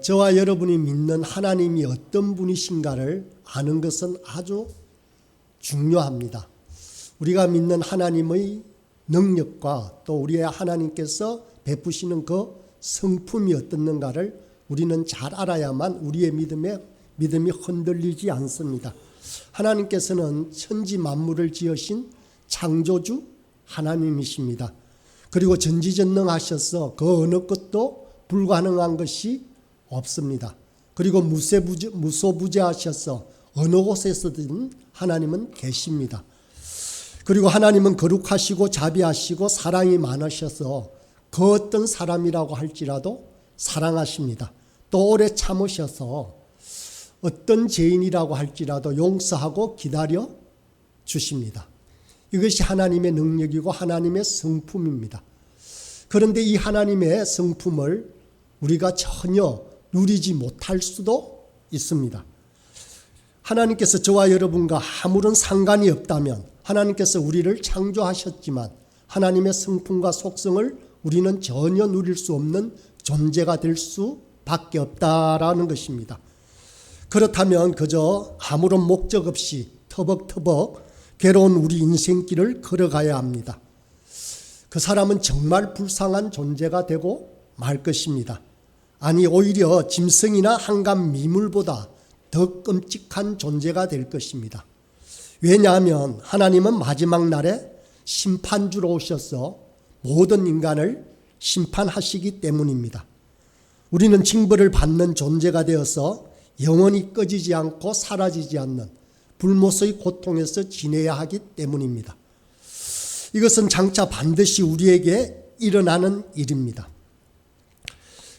저와 여러분이 믿는 하나님이 어떤 분이신가를 아는 것은 아주 중요합니다. 우리가 믿는 하나님의 능력과 또 우리의 하나님께서 베푸시는 그 성품이 어떻는가를 우리는 잘 알아야만 우리의 믿음이 흔들리지 않습니다. 하나님께서는 천지 만물을 지으신 창조주 하나님이십니다. 그리고 전지전능하셔서 그 어느 것도 불가능한 것이 없습니다. 그리고 무소부재하셔서 어느 곳에서든 하나님은 계십니다. 그리고 하나님은 거룩하시고 자비하시고 사랑이 많으셔서 그 어떤 사람이라고 할지라도 사랑하십니다. 또 오래 참으셔서 어떤 죄인이라고 할지라도 용서하고 기다려 주십니다. 이것이 하나님의 능력이고 하나님의 성품입니다. 그런데 이 하나님의 성품을 우리가 전혀 누리지 못할 수도 있습니다. 하나님께서 저와 여러분과 아무런 상관이 없다면 하나님께서 우리를 창조하셨지만 하나님의 성품과 속성을 우리는 전혀 누릴 수 없는 존재가 될 수밖에 없다라는 것입니다. 그렇다면 그저 아무런 목적 없이 터벅터벅 괴로운 우리 인생길을 걸어가야 합니다. 그 사람은 정말 불쌍한 존재가 되고 말 것입니다. 아니 오히려 짐승이나 한감 미물보다 더 끔찍한 존재가 될 것입니다. 왜냐하면 하나님은 마지막 날에 심판주로 오셔서 모든 인간을 심판하시기 때문입니다. 우리는 징벌을 받는 존재가 되어서 영원히 꺼지지 않고 사라지지 않는 불못의 고통에서 지내야 하기 때문입니다. 이것은 장차 반드시 우리에게 일어나는 일입니다.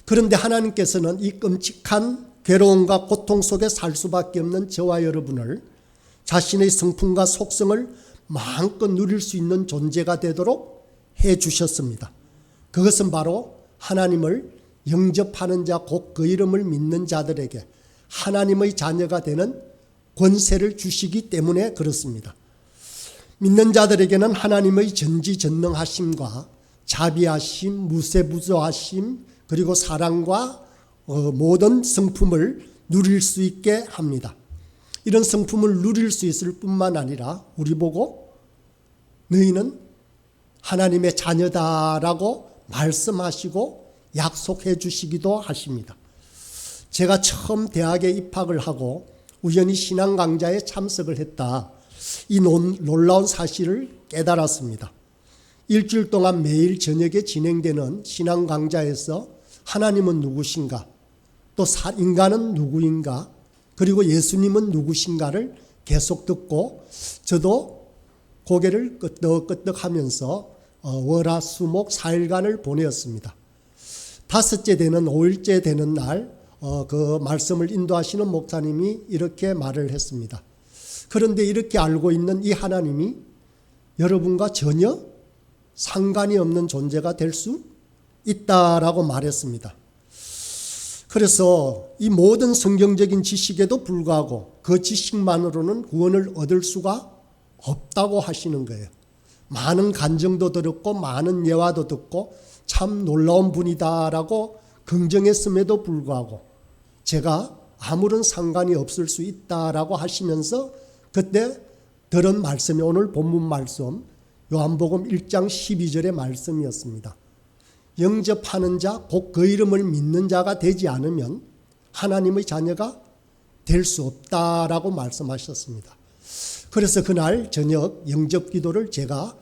그런데 하나님께서는 이 끔찍한 괴로움과 고통 속에 살 수밖에 없는 저와 여러분을 자신의 성품과 속성을 마음껏 누릴 수 있는 존재가 되도록 해 주셨습니다. 그것은 바로 하나님을 영접하는 자, 곧 그 이름을 믿는 자들에게 하나님의 자녀가 되는 권세를 주시기 때문에 그렇습니다. 믿는 자들에게는 하나님의 전지전능하심과 자비하심, 무세부조하심, 그리고 사랑과 모든 성품을 누릴 수 있게 합니다. 이런 성품을 누릴 수 있을 뿐만 아니라 우리 보고 너희는 하나님의 자녀다라고 말씀하시고 약속해 주시기도 하십니다. 제가 처음 대학에 입학을 하고 우연히 신앙 강좌에 참석을 했다. 이 놀라운 사실을 깨달았습니다. 일주일 동안 매일 저녁에 진행되는 신앙 강좌에서 하나님은 누구신가, 또 인간은 누구인가, 그리고 예수님은 누구신가를 계속 듣고 저도 고개를 끄덕끄덕하면서 월화수목 4일간을 보내었습니다. 5째 되는 5일째 되는 날 그 말씀을 인도하시는 목사님이 이렇게 말을 했습니다. 그런데 이렇게 알고 있는 이 하나님이 여러분과 전혀 상관이 없는 존재가 될 수 있다라고 말했습니다. 그래서 이 모든 성경적인 지식에도 불구하고 그 지식만으로는 구원을 얻을 수가 없다고 하시는 거예요. 많은 간증도 들었고 많은 예화도 듣고 참 놀라운 분이다라고 긍정했음에도 불구하고 제가 아무런 상관이 없을 수 있다라고 하시면서 그때 들은 말씀이 오늘 본문 말씀 요한복음 1장 12절의 말씀이었습니다. 영접하는 자, 곧 그 이름을 믿는 자가 되지 않으면 하나님의 자녀가 될 수 없다라고 말씀하셨습니다. 그래서 그날 저녁 영접 기도를 제가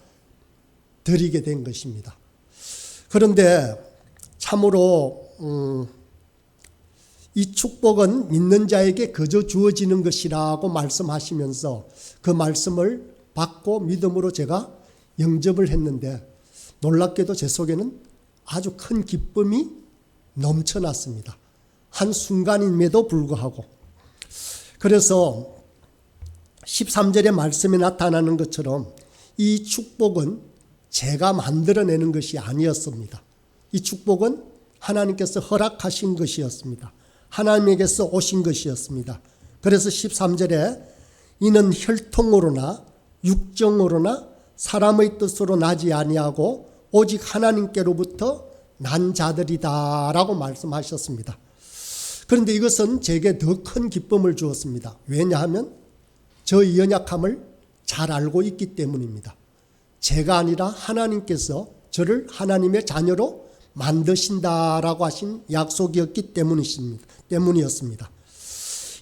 드리게 된 것입니다. 그런데 참으로 이 축복은 믿는 자에게 그저 주어지는 것이라고 말씀하시면서 그 말씀을 받고 믿음으로 제가 영접을 했는데 놀랍게도 제 속에는 아주 큰 기쁨이 넘쳐났습니다. 한순간임에도 불구하고. 그래서 13절의 말씀에 나타나는 것처럼 이 축복은 제가 만들어내는 것이 아니었습니다. 이 축복은 하나님께서 허락하신 것이었습니다. 하나님에게서 오신 것이었습니다. 그래서 13절에 이는 혈통으로나 육정으로나 사람의 뜻으로 나지 아니하고 오직 하나님께로부터 난 자들이다라고 말씀하셨습니다. 그런데 이것은 제게 더 큰 기쁨을 주었습니다. 왜냐하면 저의 연약함을 잘 알고 있기 때문입니다. 제가 아니라 하나님께서 저를 하나님의 자녀로 만드신다라고 하신 약속이었기 때문이었습니다.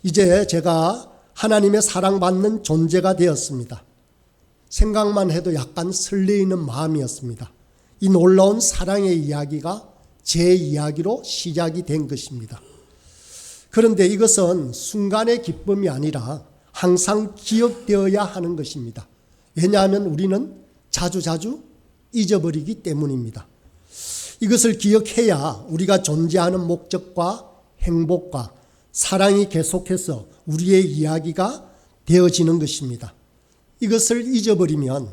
이제 제가 하나님의 사랑받는 존재가 되었습니다. 생각만 해도 약간 설레이는 마음이었습니다. 이 놀라운 사랑의 이야기가 제 이야기로 시작이 된 것입니다. 그런데 이것은 순간의 기쁨이 아니라 항상 기억되어야 하는 것입니다. 왜냐하면 우리는 자주자주 잊어버리기 때문입니다. 이것을 기억해야 우리가 존재하는 목적과 행복과 사랑이 계속해서 우리의 이야기가 되어지는 것입니다. 이것을 잊어버리면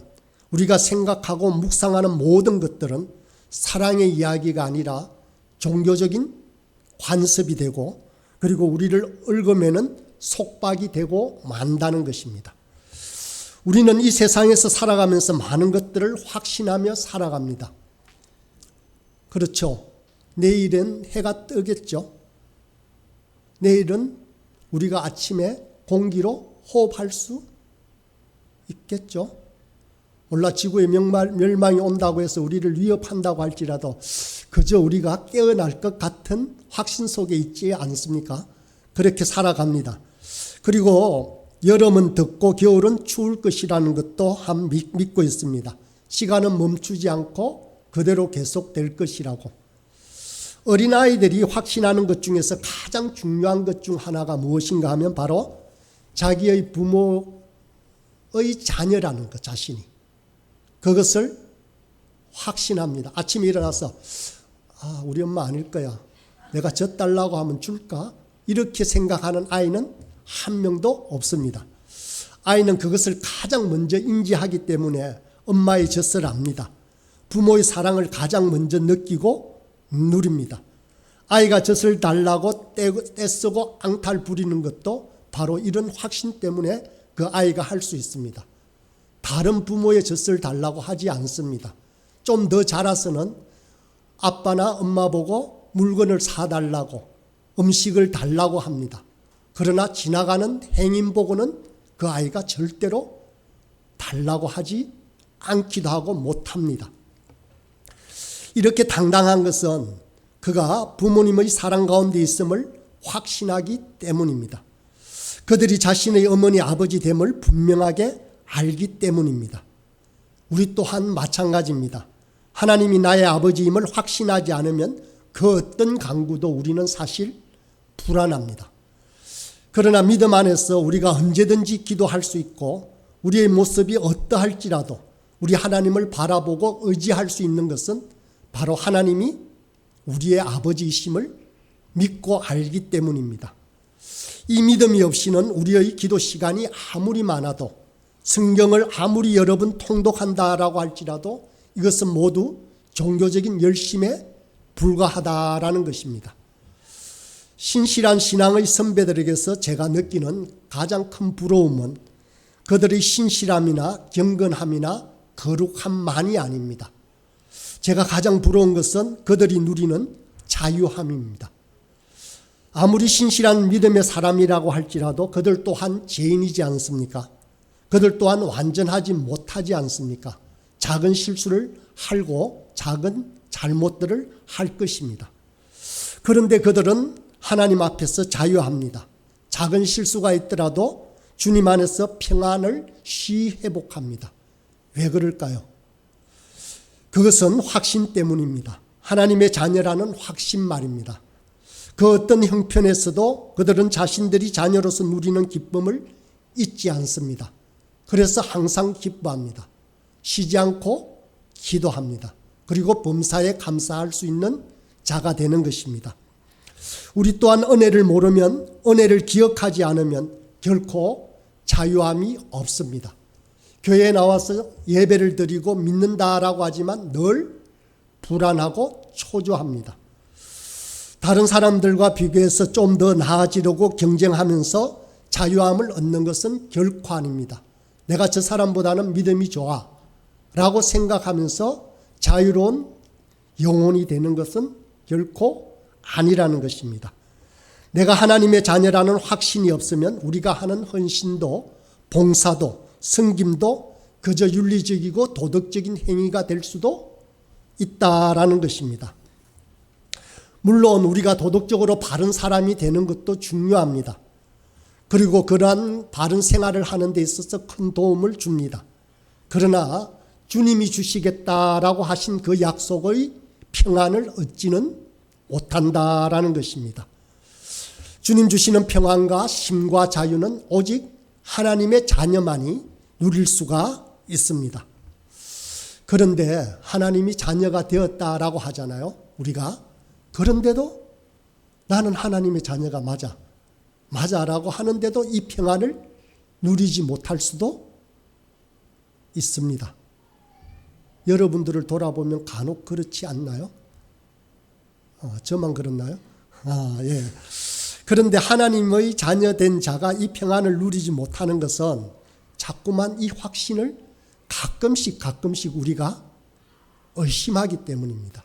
우리가 생각하고 묵상하는 모든 것들은 사랑의 이야기가 아니라 종교적인 관습이 되고 그리고 우리를 얽어매는 속박이 되고 만다는 것입니다. 우리는 이 세상에서 살아가면서 많은 것들을 확신하며 살아갑니다. 그렇죠. 내일은 해가 뜨겠죠. 내일은 우리가 아침에 공기로 호흡할 수 있겠죠. 몰라 지구의 멸망이 온다고 해서 우리를 위협한다고 할지라도 그저 우리가 깨어날 것 같은 확신 속에 있지 않습니까? 그렇게 살아갑니다. 그리고 여름은 덥고 겨울은 추울 것이라는 것도 믿고 있습니다. 시간은 멈추지 않고 그대로 계속될 것이라고. 어린아이들이 확신하는 것 중에서 가장 중요한 것 중 하나가 무엇인가 하면 바로 자기의 부모의 자녀라는 것 자신이. 그것을 확신합니다. 아침에 일어나서 우리 엄마 아닐 거야. 내가 젖달라고 하면 줄까? 이렇게 생각하는 아이는 한 명도 없습니다. 아이는 그것을 가장 먼저 인지하기 때문에 엄마의 젖을 압니다. 부모의 사랑을 가장 먼저 느끼고 누립니다. 아이가 젖을 달라고 떼쓰고 앙탈 부리는 것도 바로 이런 확신 때문에 그 아이가 할 수 있습니다. 다른 부모의 젖을 달라고 하지 않습니다. 좀 더 자라서는 아빠나 엄마 보고 물건을 사달라고 음식을 달라고 합니다. 그러나 지나가는 행인 보고는 그 아이가 절대로 달라고 하지 않기도 하고 못합니다. 이렇게 당당한 것은 그가 부모님의 사랑 가운데 있음을 확신하기 때문입니다. 그들이 자신의 어머니 아버지 됨을 분명하게 알기 때문입니다. 우리 또한 마찬가지입니다. 하나님이 나의 아버지임을 확신하지 않으면 그 어떤 강구도 우리는 사실 불안합니다. 그러나 믿음 안에서 우리가 언제든지 기도할 수 있고 우리의 모습이 어떠할지라도 우리 하나님을 바라보고 의지할 수 있는 것은 바로 하나님이 우리의 아버지이심을 믿고 알기 때문입니다. 이 믿음이 없이는 우리의 기도 시간이 아무리 많아도 성경을 아무리 여러 번 통독한다라고 할지라도 이것은 모두 종교적인 열심에 불과하다라는 것입니다. 신실한 신앙의 선배들에게서 제가 느끼는 가장 큰 부러움은 그들의 신실함이나 경건함이나 거룩함만이 아닙니다. 제가 가장 부러운 것은 그들이 누리는 자유함입니다. 아무리 신실한 믿음의 사람이라고 할지라도 그들 또한 죄인이지 않습니까? 그들 또한 완전하지 못하지 않습니까? 작은 실수를 하고 작은 잘못들을 할 것입니다. 그런데 그들은 하나님 앞에서 자유합니다. 작은 실수가 있더라도 주님 안에서 평안을 쉬이 회복합니다. 왜 그럴까요? 그것은 확신 때문입니다. 하나님의 자녀라는 확신 말입니다. 그 어떤 형편에서도 그들은 자신들이 자녀로서 누리는 기쁨을 잊지 않습니다. 그래서 항상 기뻐합니다. 쉬지 않고 기도합니다. 그리고 범사에 감사할 수 있는 자가 되는 것입니다. 우리 또한 은혜를 모르면, 은혜를 기억하지 않으면 결코 자유함이 없습니다. 교회에 나와서 예배를 드리고 믿는다라고 하지만 늘 불안하고 초조합니다. 다른 사람들과 비교해서 좀 더 나아지려고 경쟁하면서 자유함을 얻는 것은 결코 아닙니다. 내가 저 사람보다는 믿음이 좋아 라고 생각하면서 자유로운 영혼이 되는 것은 결코 아니라는 것입니다. 내가 하나님의 자녀라는 확신이 없으면 우리가 하는 헌신도 봉사도 섬김도 그저 윤리적이고 도덕적인 행위가 될 수도 있다라는 것입니다. 물론 우리가 도덕적으로 바른 사람이 되는 것도 중요합니다. 그리고 그러한 바른 생활을 하는 데 있어서 큰 도움을 줍니다. 그러나 주님이 주시겠다라고 하신 그 약속의 평안을 얻지는 못한다라는 것입니다. 주님 주시는 평안과 힘과 자유는 오직 하나님의 자녀만이 누릴 수가 있습니다. 그런데 하나님이 자녀가 되었다라고 하잖아요. 우리가. 그런데도 나는 하나님의 자녀가 맞아라고 하는데도 이 평안을 누리지 못할 수도 있습니다. 여러분들을 돌아보면 간혹 그렇지 않나요? 저만 그렇나요? 예. 그런데 하나님의 자녀된 자가 이 평안을 누리지 못하는 것은 자꾸만 이 확신을 가끔씩 우리가 의심하기 때문입니다.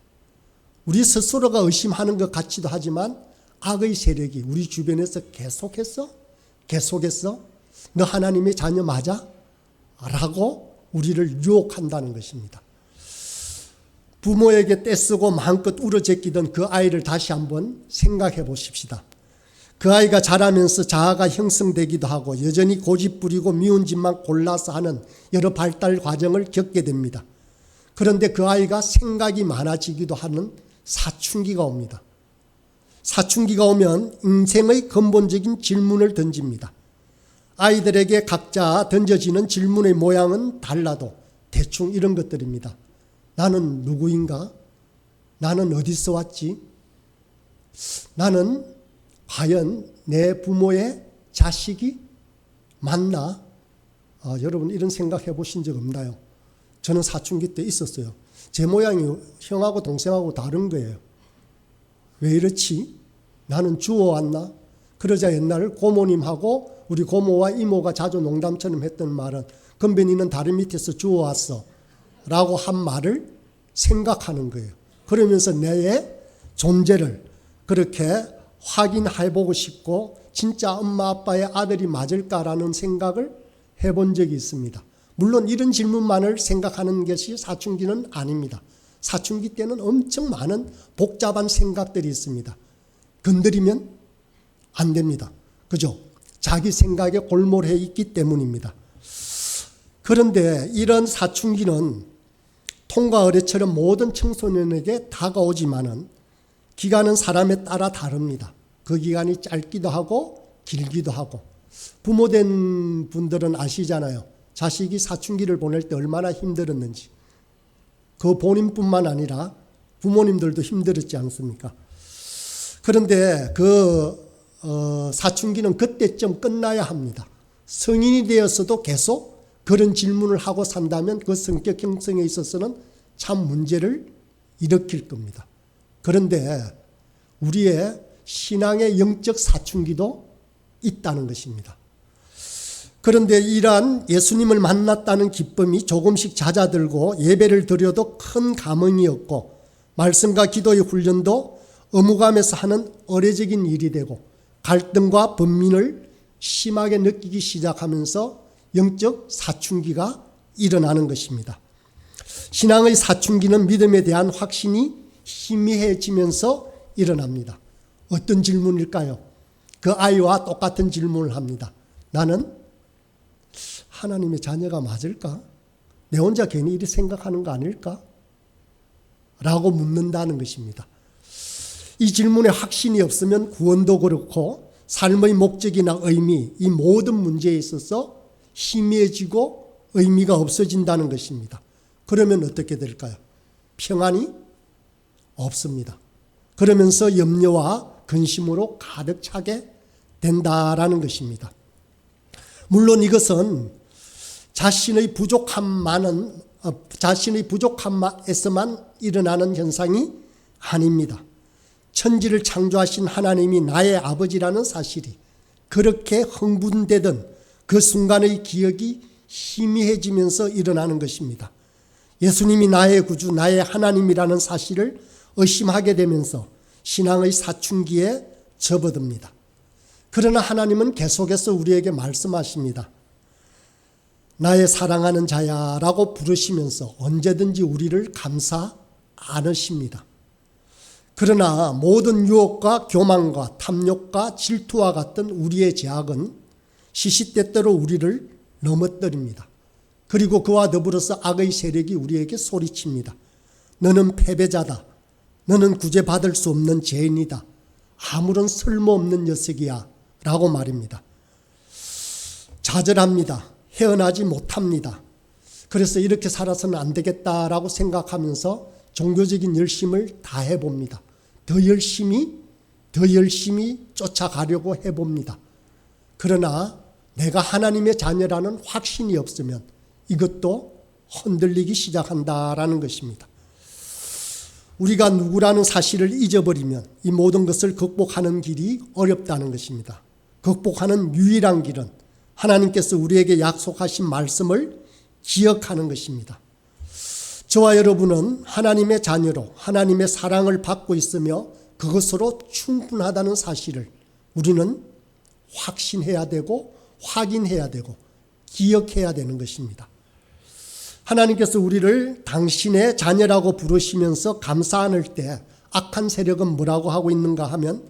우리 스스로가 의심하는 것 같기도 하지만 악의 세력이 우리 주변에서 계속해서 너 하나님의 자녀 맞아? 라고 우리를 유혹한다는 것입니다. 부모에게 떼쓰고 마음껏 울어제끼던 그 아이를 다시 한번 생각해 보십시다. 그 아이가 자라면서 자아가 형성되기도 하고 여전히 고집부리고 미운 짓만 골라서 하는 여러 발달 과정을 겪게 됩니다. 그런데 그 아이가 생각이 많아지기도 하는 사춘기가 옵니다. 사춘기가 오면 인생의 근본적인 질문을 던집니다. 아이들에게 각자 던져지는 질문의 모양은 달라도 대충 이런 것들입니다. 나는 누구인가? 나는 어디서 왔지? 나는 과연 내 부모의 자식이 맞나? 여러분 이런 생각 해보신 적 없나요? 저는 사춘기 때 있었어요. 제 모양이 형하고 동생하고 다른 거예요. 왜 이렇지? 나는 주워왔나? 그러자 옛날 고모님하고 우리 고모와 이모가 자주 농담처럼 했던 말은 건배니는 다른 밑에서 주워왔어 라고 한 말을 생각하는 거예요. 그러면서 내의 존재를 그렇게 확인해보고 싶고 진짜 엄마 아빠의 아들이 맞을까라는 생각을 해본 적이 있습니다. 물론 이런 질문만을 생각하는 것이 사춘기는 아닙니다. 사춘기 때는 엄청 많은 복잡한 생각들이 있습니다. 건드리면 안 됩니다. 그죠? 자기 생각에 골몰해 있기 때문입니다. 그런데 이런 사춘기는 통과 어뢰처럼 모든 청소년에게 다가오지만은 기간은 사람에 따라 다릅니다. 그 기간이 짧기도 하고 길기도 하고 부모된 분들은 아시잖아요. 자식이 사춘기를 보낼 때 얼마나 힘들었는지. 그 본인뿐만 아니라 부모님들도 힘들었지 않습니까? 그런데 사춘기는 그때쯤 끝나야 합니다. 성인이 되었어도 계속 그런 질문을 하고 산다면 그 성격 형성에 있어서는 참 문제를 일으킬 겁니다. 그런데 우리의 신앙의 영적 사춘기도 있다는 것입니다. 그런데 이러한 예수님을 만났다는 기쁨이 조금씩 잦아들고 예배를 드려도 큰 감흥이 없고 말씀과 기도의 훈련도 의무감에서 하는 의례적인 일이 되고 갈등과 번민을 심하게 느끼기 시작하면서 영적 사춘기가 일어나는 것입니다. 신앙의 사춘기는 믿음에 대한 확신이 희미해지면서 일어납니다. 어떤 질문일까요? 그 아이와 똑같은 질문을 합니다. 나는 하나님의 자녀가 맞을까? 내 혼자 괜히 이렇게 생각하는 거 아닐까? 라고 묻는다는 것입니다. 이 질문에 확신이 없으면 구원도 그렇고 삶의 목적이나 의미, 이 모든 문제에 있어서 희미해지고 의미가 없어진다는 것입니다. 그러면 어떻게 될까요? 평안이 없습니다. 그러면서 염려와 근심으로 가득 차게 된다라는 것입니다. 물론 이것은 자신의 부족함에서만 일어나는 현상이 아닙니다. 천지를 창조하신 하나님이 나의 아버지라는 사실이 그렇게 흥분되던 그 순간의 기억이 희미해지면서 일어나는 것입니다. 예수님이 나의 구주, 나의 하나님이라는 사실을 의심하게 되면서 신앙의 사춘기에 접어듭니다. 그러나 하나님은 계속해서 우리에게 말씀하십니다. 나의 사랑하는 자야 라고 부르시면서 언제든지 우리를 감싸 안으십니다. 그러나 모든 유혹과 교만과 탐욕과 질투와 같은 우리의 죄악은 시시때때로 우리를 넘어뜨립니다. 그리고 그와 더불어서 악의 세력이 우리에게 소리칩니다. 너는 패배자다. 너는 구제받을 수 없는 죄인이다. 아무런 쓸모없는 녀석이야 라고 말입니다. 좌절합니다. 헤어나지 못합니다. 그래서 이렇게 살아서는 안 되겠다라고 생각하면서 종교적인 열심을 다해봅니다. 더 열심히 쫓아가려고 해봅니다. 그러나 내가 하나님의 자녀라는 확신이 없으면 이것도 흔들리기 시작한다라는 것입니다. 우리가 누구라는 사실을 잊어버리면 이 모든 것을 극복하는 길이 어렵다는 것입니다. 극복하는 유일한 길은 하나님께서 우리에게 약속하신 말씀을 기억하는 것입니다. 저와 여러분은 하나님의 자녀로 하나님의 사랑을 받고 있으며 그것으로 충분하다는 사실을 우리는 확신해야 되고 확인해야 되고 기억해야 되는 것입니다. 하나님께서 우리를 당신의 자녀라고 부르시면서 감싸 안을 때 악한 세력은 뭐라고 하고 있는가 하면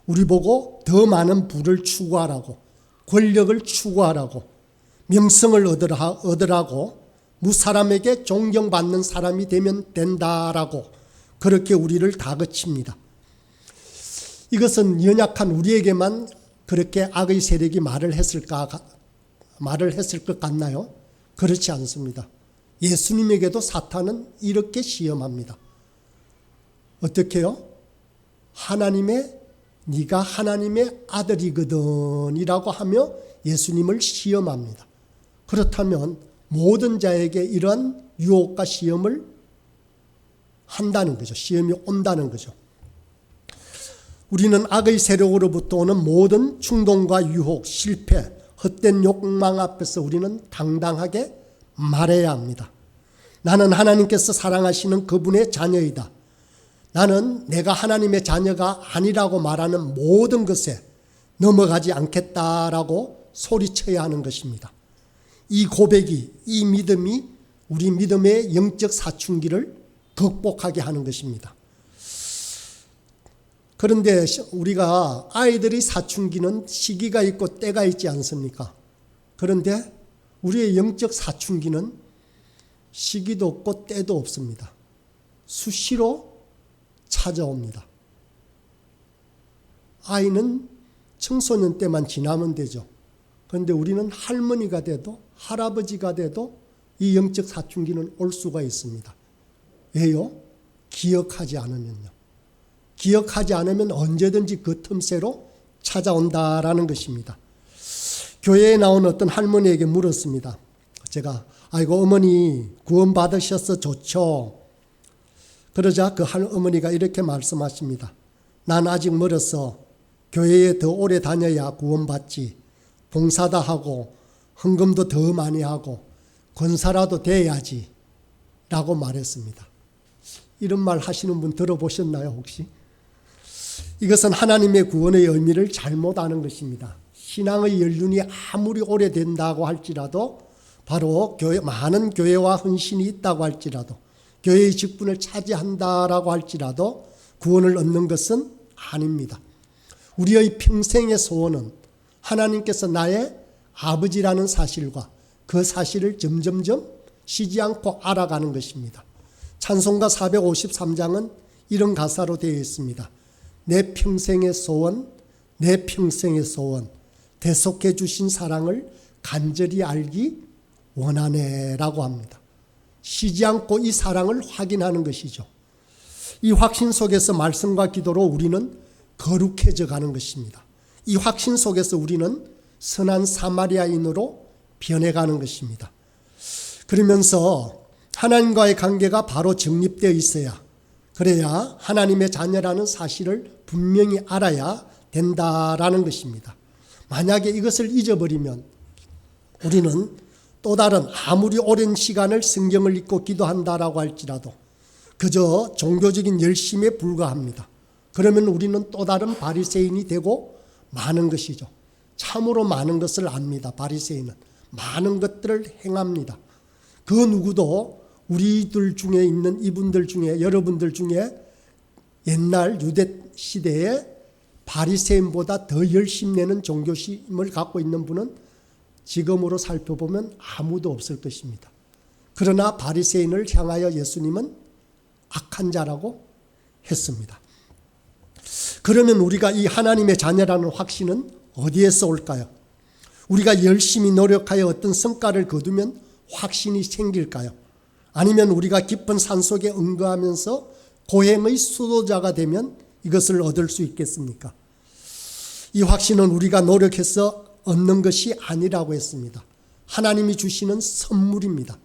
우리 보고 더 많은 부를 추구하라고, 권력을 추구하라고, 명성을 얻으라고, 무사람에게 존경받는 사람이 되면 된다라고 그렇게 우리를 다그칩니다. 이것은 연약한 우리에게만 그렇게 악의 세력이 말을 했을 것 같나요? 그렇지 않습니다. 예수님에게도 사탄은 이렇게 시험합니다. 어떻게요? 네가 하나님의 아들이거든 이라고 하며 예수님을 시험합니다. 그렇다면 모든 자에게 이런 유혹과 시험을 한다는 거죠. 시험이 온다는 거죠. 우리는 악의 세력으로부터 오는 모든 충동과 유혹, 실패, 헛된 욕망 앞에서 우리는 당당하게 말해야 합니다. 나는 하나님께서 사랑하시는 그분의 자녀이다. 나는 내가 하나님의 자녀가 아니라고 말하는 모든 것에 넘어가지 않겠다라고 소리쳐야 하는 것입니다. 이 고백이, 이 믿음이 우리 믿음의 영적 사춘기를 극복하게 하는 것입니다. 그런데 우리가 아이들의 사춘기는 시기가 있고 때가 있지 않습니까? 그런데 우리의 영적 사춘기는 시기도 없고 때도 없습니다. 수시로 찾아옵니다. 아이는 청소년 때만 지나면 되죠. 그런데 우리는 할머니가 돼도 할아버지가 돼도 이 영적 사춘기는 올 수가 있습니다. 왜요? 기억하지 않으면요. 기억하지 않으면 언제든지 그 틈새로 찾아온다라는 것입니다. 교회에 나온 어떤 할머니에게 물었습니다. 제가 아이고 어머니 구원 받으셔서 좋죠. 그러자 그 어머니가 이렇게 말씀하십니다. 난 아직 멀었어. 교회에 더 오래 다녀야 구원받지. 봉사도 하고 헌금도 더 많이 하고 권사라도 돼야지 라고 말했습니다. 이런 말 하시는 분 들어보셨나요 혹시? 이것은 하나님의 구원의 의미를 잘못 아는 것입니다. 신앙의 연륜이 아무리 오래된다고 할지라도 바로 많은 교회와 헌신이 있다고 할지라도 교회의 직분을 차지한다라고 할지라도 구원을 얻는 것은 아닙니다. 우리의 평생의 소원은 하나님께서 나의 아버지라는 사실과 그 사실을 점점점 쉬지 않고 알아가는 것입니다. 찬송가 453장은 이런 가사로 되어 있습니다. 내 평생의 소원, 내 평생의 소원, 대속해 주신 사랑을 간절히 알기 원하네라고 합니다. 쉬지 않고 이 사랑을 확인하는 것이죠. 이 확신 속에서 말씀과 기도로 우리는 거룩해져 가는 것입니다. 이 확신 속에서 우리는 선한 사마리아인으로 변해가는 것입니다. 그러면서 하나님과의 관계가 바로 정립되어 있어야, 그래야 하나님의 자녀라는 사실을 분명히 알아야 된다라는 것입니다. 만약에 이것을 잊어버리면 우리는 또 다른 아무리 오랜 시간을 성경을 읽고 기도한다라고 할지라도 그저 종교적인 열심에 불과합니다. 그러면 우리는 또 다른 바리새인이 되고 마는 것이죠. 참으로 많은 것을 압니다. 바리새인은 많은 것들을 행합니다. 그 누구도 우리들 중에 있는 이분들 중에 여러분들 중에 옛날 유대 시대에 바리새인보다 더 열심내는 종교심을 갖고 있는 분은 지금으로 살펴보면 아무도 없을 것입니다. 그러나 바리새인을 향하여 예수님은 악한 자라고 했습니다. 그러면 우리가 이 하나님의 자녀라는 확신은 어디에서 올까요? 우리가 열심히 노력하여 어떤 성과를 거두면 확신이 생길까요? 아니면 우리가 깊은 산속에 응거하면서 고행의 수도자가 되면 이것을 얻을 수 있겠습니까? 이 확신은 우리가 노력해서 얻는 것이 아니라고 했습니다. 하나님이 주시는 선물입니다.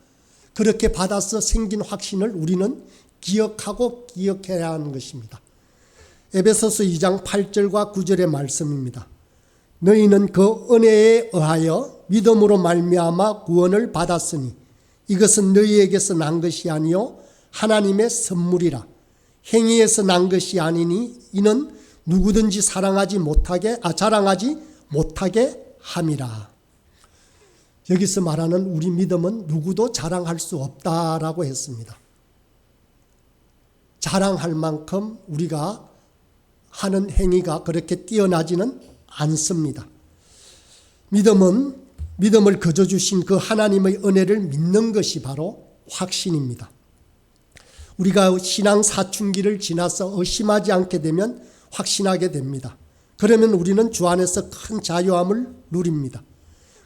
그렇게 받아서 생긴 확신을 우리는 기억하고 기억해야 하는 것입니다. 에베소서 2장 8절과 9절의 말씀입니다. 너희는 그 은혜에 의하여 믿음으로 말미암아 구원을 받았으니 이것은 너희에게서 난 것이 아니요 하나님의 선물이라. 행위에서 난 것이 아니니 이는 누구든지 자랑하지 못하게 함이라. 여기서 말하는 우리 믿음은 누구도 자랑할 수 없다라고 했습니다. 자랑할 만큼 우리가 하는 행위가 그렇게 뛰어나지는 않습니다. 믿음을 거저 주신 그 하나님의 은혜를 믿는 것이 바로 확신입니다. 우리가 신앙 사춘기를 지나서 의심하지 않게 되면 확신하게 됩니다. 그러면 우리는 주 안에서 큰 자유함을 누립니다.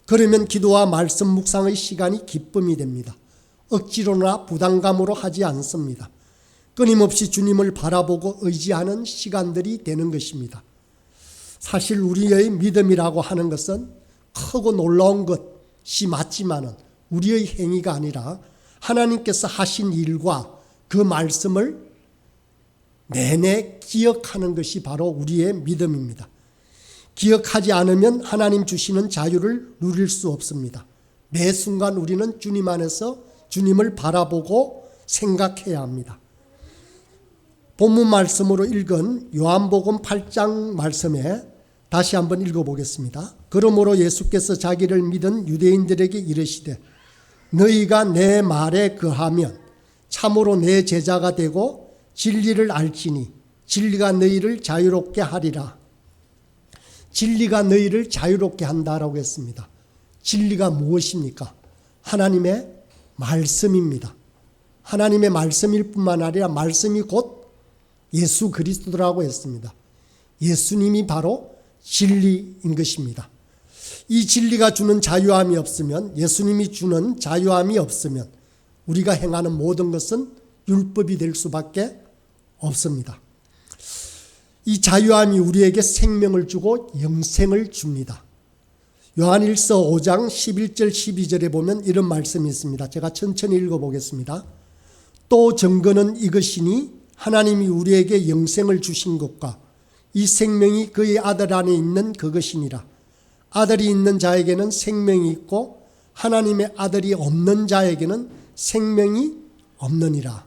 그러면 기도와 말씀 묵상의 시간이 기쁨이 됩니다. 억지로나 부담감으로 하지 않습니다. 끊임없이 주님을 바라보고 의지하는 시간들이 되는 것입니다. 사실 우리의 믿음이라고 하는 것은 크고 놀라운 것이 맞지만은 우리의 행위가 아니라 하나님께서 하신 일과 그 말씀을 내내 기억하는 것이 바로 우리의 믿음입니다. 기억하지 않으면 하나님 주시는 자유를 누릴 수 없습니다. 매 순간 우리는 주님 안에서 주님을 바라보고 생각해야 합니다. 본문 말씀으로 읽은 요한복음 8장 말씀에 다시 한번 읽어보겠습니다. 그러므로 예수께서 자기를 믿은 유대인들에게 이르시되 너희가 내 말에 거하면 참으로 내 제자가 되고 진리를 알지니 진리가 너희를 자유롭게 하리라. 진리가 너희를 자유롭게 한다라고 했습니다. 진리가 무엇입니까? 하나님의 말씀입니다. 하나님의 말씀일 뿐만 아니라 말씀이 곧 예수 그리스도라고 했습니다. 예수님이 바로 진리인 것입니다. 이 진리가 주는 자유함이 없으면, 예수님이 주는 자유함이 없으면 우리가 행하는 모든 것은 율법이 될 수밖에 없습니다. 이 자유함이 우리에게 생명을 주고 영생을 줍니다. 요한일서 5장 11절 12절에 보면 이런 말씀이 있습니다. 제가 천천히 읽어보겠습니다. 또 증거는 이것이니 하나님이 우리에게 영생을 주신 것과 이 생명이 그의 아들 안에 있는 그것이니라. 아들이 있는 자에게는 생명이 있고 하나님의 아들이 없는 자에게는 생명이 없느니라.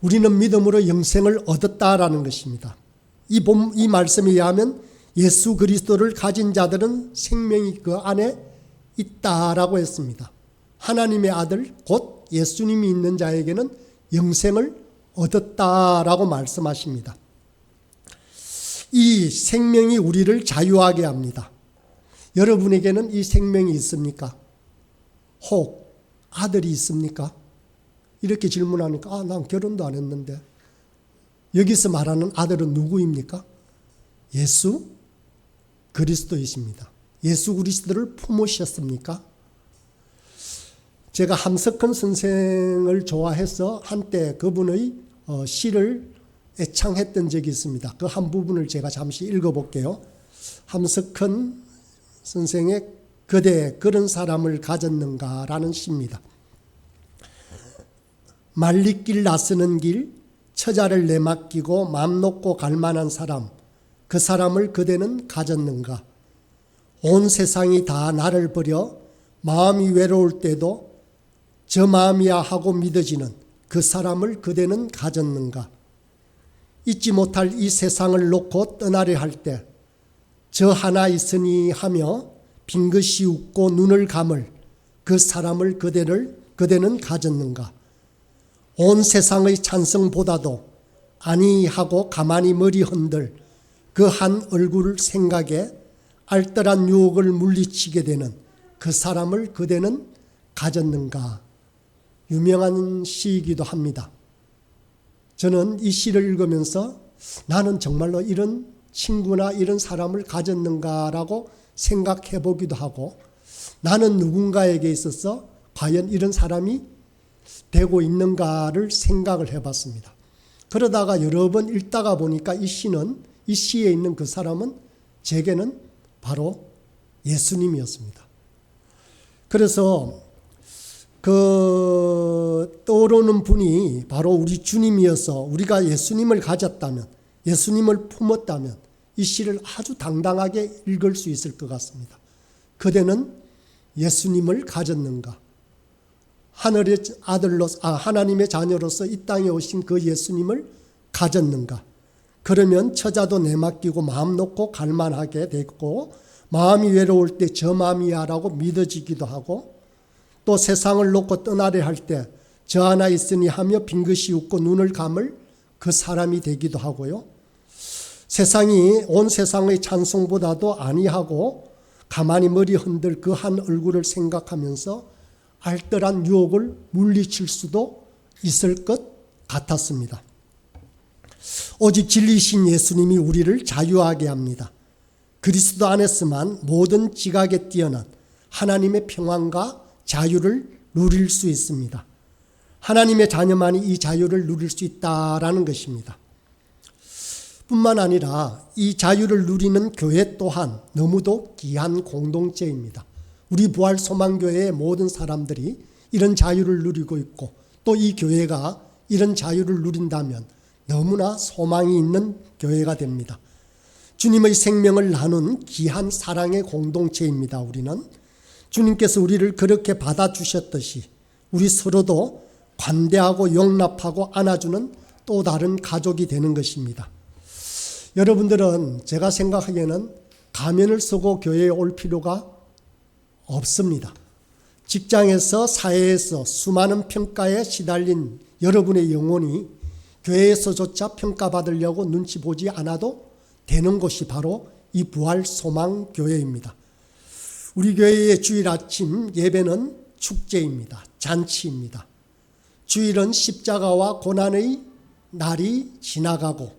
우리는 믿음으로 영생을 얻었다라는 것입니다. 이 말씀에 의하면 예수 그리스도를 가진 자들은 생명이 그 안에 있다라고 했습니다. 하나님의 아들 곧 예수님이 있는 자에게는 영생을 얻었다라고 말씀하십니다. 이 생명이 우리를 자유하게 합니다. 여러분에게는 이 생명이 있습니까? 혹 아들이 있습니까? 이렇게 질문하니까 난 결혼도 안 했는데. 여기서 말하는 아들은 누구입니까? 예수 그리스도이십니다. 예수 그리스도를 품으셨습니까? 제가 함석헌 선생을 좋아해서 한때 그분의 시를 애창했던 적이 있습니다. 그 한 부분을 제가 잠시 읽어볼게요. 함석헌 선생의 그대 그런 사람을 가졌는가라는 시입니다. 말리길 나서는 길 처자를 내맡기고 맘 놓고 갈 만한 사람, 그 사람을 그대는 가졌는가? 온 세상이 다 나를 버려 마음이 외로울 때도 저 마음이야 하고 믿어지는 그 사람을 그대는 가졌는가? 잊지 못할 이 세상을 놓고 떠나려 할 때 저 하나 있으니 하며 빙긋이 웃고 눈을 감을 그 사람을 그대는 가졌는가? 온 세상의 찬성보다도 아니 하고 가만히 머리 흔들 그 한 얼굴 생각에 알뜰한 유혹을 물리치게 되는 그 사람을 그대는 가졌는가? 유명한 시이기도 합니다. 저는 이 시를 읽으면서 나는 정말로 이런 친구나 이런 사람을 가졌는가라고 생각해 보기도 하고, 나는 누군가에게 있어서 과연 이런 사람이 되고 있는가를 생각을 해봤습니다. 그러다가 여러 번 읽다가 보니까 이 시에 있는 그 사람은 제게는 바로 예수님이었습니다. 그래서 떠오르는 분이 바로 우리 주님이어서 우리가 예수님을 가졌다면, 예수님을 품었다면 이 시를 아주 당당하게 읽을 수 있을 것 같습니다. 그대는 예수님을 가졌는가? 하늘의 하나님의 자녀로서 이 땅에 오신 그 예수님을 가졌는가? 그러면 처자도 내맡기고 마음 놓고 갈만하게 됐고, 마음이 외로울 때 저 마음이야라고 믿어지기도 하고, 또 세상을 놓고 떠나려 할 때 저 하나 있으니 하며 빙긋이 웃고 눈을 감을 그 사람이 되기도 하고요. 온 세상의 찬송보다도 아니하고 가만히 머리 흔들 그 한 얼굴을 생각하면서 알뜰한 유혹을 물리칠 수도 있을 것 같았습니다. 오직 진리이신 예수님이 우리를 자유하게 합니다. 그리스도 안에서만 모든 지각에 뛰어난 하나님의 평안과 자유를 누릴 수 있습니다. 하나님의 자녀만이 이 자유를 누릴 수 있다라는 것입니다. 뿐만 아니라 이 자유를 누리는 교회 또한 너무도 귀한 공동체입니다. 우리 부활소망교회의 모든 사람들이 이런 자유를 누리고 있고, 또 이 교회가 이런 자유를 누린다면 너무나 소망이 있는 교회가 됩니다. 주님의 생명을 나눈 귀한 사랑의 공동체입니다. 우리는 주님께서 우리를 그렇게 받아주셨듯이 우리 서로도 관대하고 용납하고 안아주는 또 다른 가족이 되는 것입니다. 여러분들은 제가 생각하기에는 가면을 쓰고 교회에 올 필요가 없습니다. 직장에서, 사회에서 수많은 평가에 시달린 여러분의 영혼이 교회에서조차 평가받으려고 눈치 보지 않아도 되는 곳이 바로 이 부활소망교회입니다. 우리 교회의 주일 아침 예배는 축제입니다. 잔치입니다. 주일은 십자가와 고난의 날이 지나가고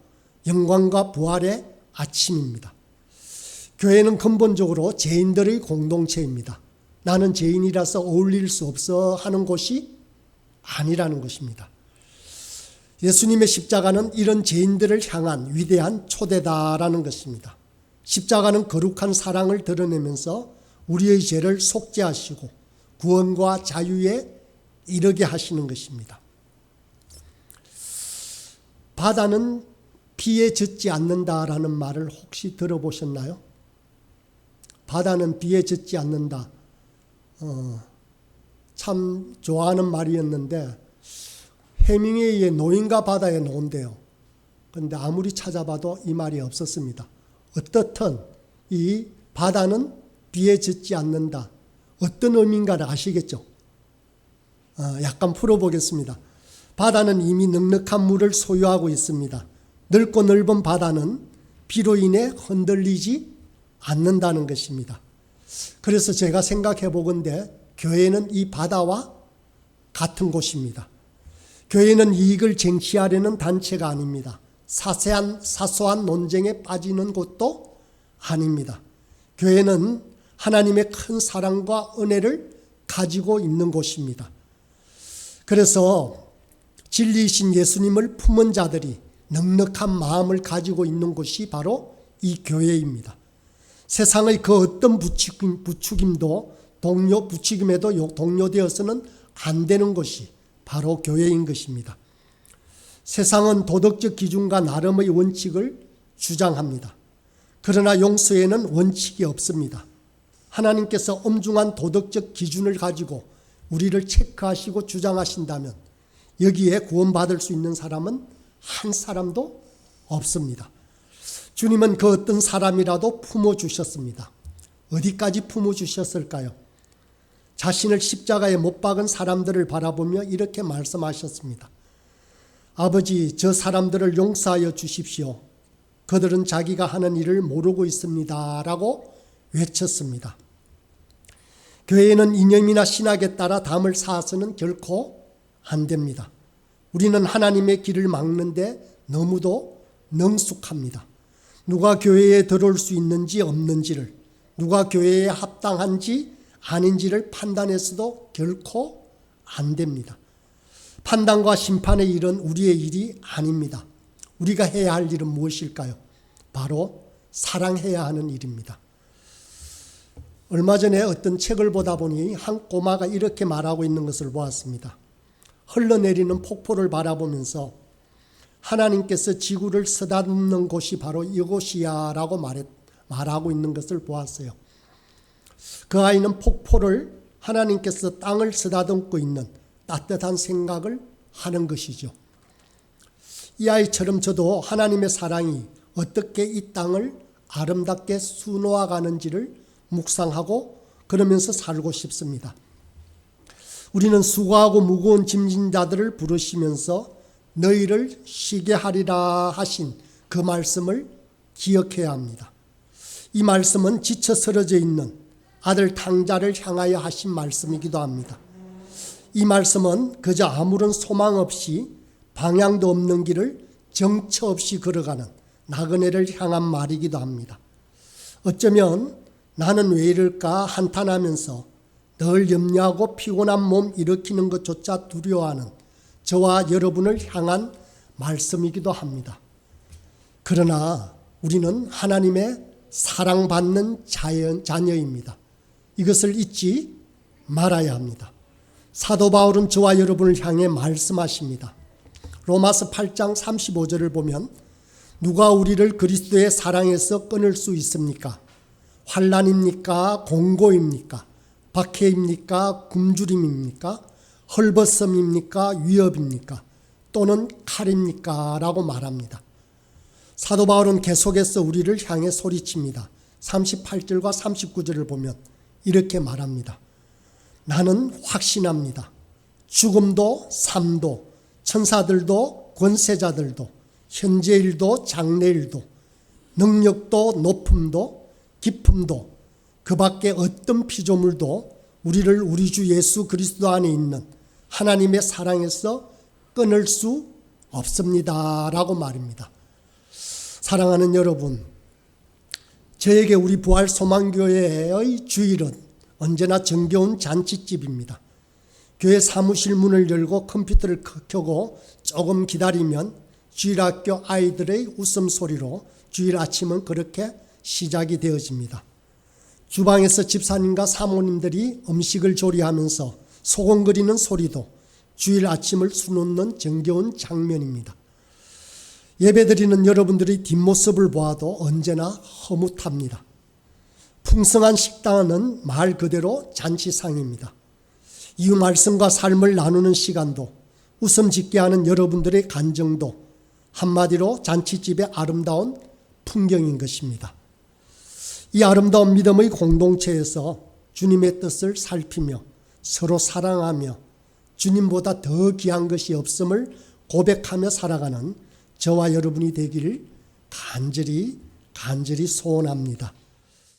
영광과 부활의 아침입니다. 교회는 근본적으로 죄인들의 공동체입니다. 나는 죄인이라서 어울릴 수 없어 하는 곳이 아니라는 것입니다. 예수님의 십자가는 이런 죄인들을 향한 위대한 초대다라는 것입니다. 십자가는 거룩한 사랑을 드러내면서 우리의 죄를 속죄하시고 구원과 자유에 이르게 하시는 것입니다. 바다는 비에 젖지 않는다라는 말을 혹시 들어보셨나요? 바다는 비에 젖지 않는다. 참 좋아하는 말이었는데 해밍웨이의 노인과 바다에 나온대요. 그런데 아무리 찾아봐도 이 말이 없었습니다. 어떻든 이 바다는 비에 젖지 않는다. 어떤 의미인가를 아시겠죠? 약간 풀어보겠습니다. 바다는 이미 넉넉한 물을 소유하고 있습니다. 넓고 넓은 바다는 비로 인해 흔들리지 않는다는 것입니다. 그래서 제가 생각해 보건대 교회는 이 바다와 같은 곳입니다. 교회는 이익을 쟁취하려는 단체가 아닙니다. 사소한 논쟁에 빠지는 곳도 아닙니다. 교회는 하나님의 큰 사랑과 은혜를 가지고 있는 곳입니다. 그래서 진리이신 예수님을 품은 자들이 넉넉한 마음을 가지고 있는 곳이 바로 이 교회입니다. 세상의 그 어떤 부추김에도 동료되어서는 안 되는 것이 바로 교회인 것입니다. 세상은 도덕적 기준과 나름의 원칙을 주장합니다. 그러나 용서에는 원칙이 없습니다. 하나님께서 엄중한 도덕적 기준을 가지고 우리를 체크하시고 주장하신다면 여기에 구원받을 수 있는 사람은 한 사람도 없습니다. 주님은 그 어떤 사람이라도 품어주셨습니다. 어디까지 품어주셨을까요? 자신을 십자가에 못 박은 사람들을 바라보며 이렇게 말씀하셨습니다. 아버지, 저 사람들을 용서하여 주십시오. 그들은 자기가 하는 일을 모르고 있습니다. 라고 외쳤습니다. 교회는 이념이나 신학에 따라 담을 쌓아서는 결코 안 됩니다. 우리는 하나님의 길을 막는데 너무도 능숙합니다. 누가 교회에 들어올 수 있는지 없는지를, 누가 교회에 합당한지 아닌지를 판단해서도 결코 안 됩니다. 판단과 심판의 일은 우리의 일이 아닙니다. 우리가 해야 할 일은 무엇일까요? 바로 사랑해야 하는 일입니다. 얼마 전에 어떤 책을 보다 보니 한 꼬마가 이렇게 말하고 있는 것을 보았습니다. 흘러내리는 폭포를 바라보면서 하나님께서 지구를 쓰다듬는 곳이 바로 이곳이야 라고 말하고 있는 것을 보았어요. 그 아이는 폭포를 하나님께서 땅을 쓰다듬고 있는 따뜻한 생각을 하는 것이죠. 이 아이처럼 저도 하나님의 사랑이 어떻게 이 땅을 아름답게 수놓아 가는지를 묵상하고 그러면서 살고 싶습니다. 우리는 수고하고 무거운 짐진 자들을 부르시면서 너희를 쉬게 하리라 하신 그 말씀을 기억해야 합니다. 이 말씀은 지쳐 쓰러져 있는 아들 탕자를 향하여 하신 말씀이기도 합니다. 이 말씀은 그저 아무런 소망 없이 방향도 없는 길을 정처 없이 걸어가는 나그네를 향한 말이기도 합니다. 어쩌면 나는 왜 이럴까 한탄하면서 늘 염려하고 피곤한 몸 일으키는 것조차 두려워하는 저와 여러분을 향한 말씀이기도 합니다. 그러나 우리는 하나님의 사랑받는 자녀입니다. 이것을 잊지 말아야 합니다. 사도 바울은 저와 여러분을 향해 말씀하십니다. 로마서 8장 35절을 보면 누가 우리를 그리스도의 사랑에서 끊을 수 있습니까? 환난입니까? 공고입니까? 박해입니까? 굶주림입니까? 헐벗음입니까? 위협입니까? 또는 칼입니까? 라고 말합니다. 사도 바울은 계속해서 우리를 향해 소리칩니다. 38절과 39절을 보면 이렇게 말합니다. 나는 확신합니다. 죽음도 삶도 천사들도 권세자들도 현재일도 장래일도 능력도 높음도 깊음도 그 밖에 어떤 피조물도 우리를 우리 주 예수 그리스도 안에 있는 하나님의 사랑에서 끊을 수 없습니다. 라고 말입니다. 사랑하는 여러분, 저에게 우리 부활소망교회의 주일은 언제나 정겨운 잔치집입니다. 교회 사무실 문을 열고 컴퓨터를 켜고 조금 기다리면 주일학교 아이들의 웃음소리로 주일 아침은 그렇게 시작이 되어집니다. 주방에서 집사님과 사모님들이 음식을 조리하면서 소곤거리는 소리도 주일 아침을 수놓는 정겨운 장면입니다. 예배드리는 여러분들의 뒷모습을 보아도 언제나 허무합니다. 풍성한 식당은 말 그대로 잔치상입니다. 이웃 말씀과 삶을 나누는 시간도 웃음 짓게 하는 여러분들의 간정도 한마디로 잔치집의 아름다운 풍경인 것입니다. 이 아름다운 믿음의 공동체에서 주님의 뜻을 살피며 서로 사랑하며 주님보다 더 귀한 것이 없음을 고백하며 살아가는 저와 여러분이 되기를 간절히 소원합니다.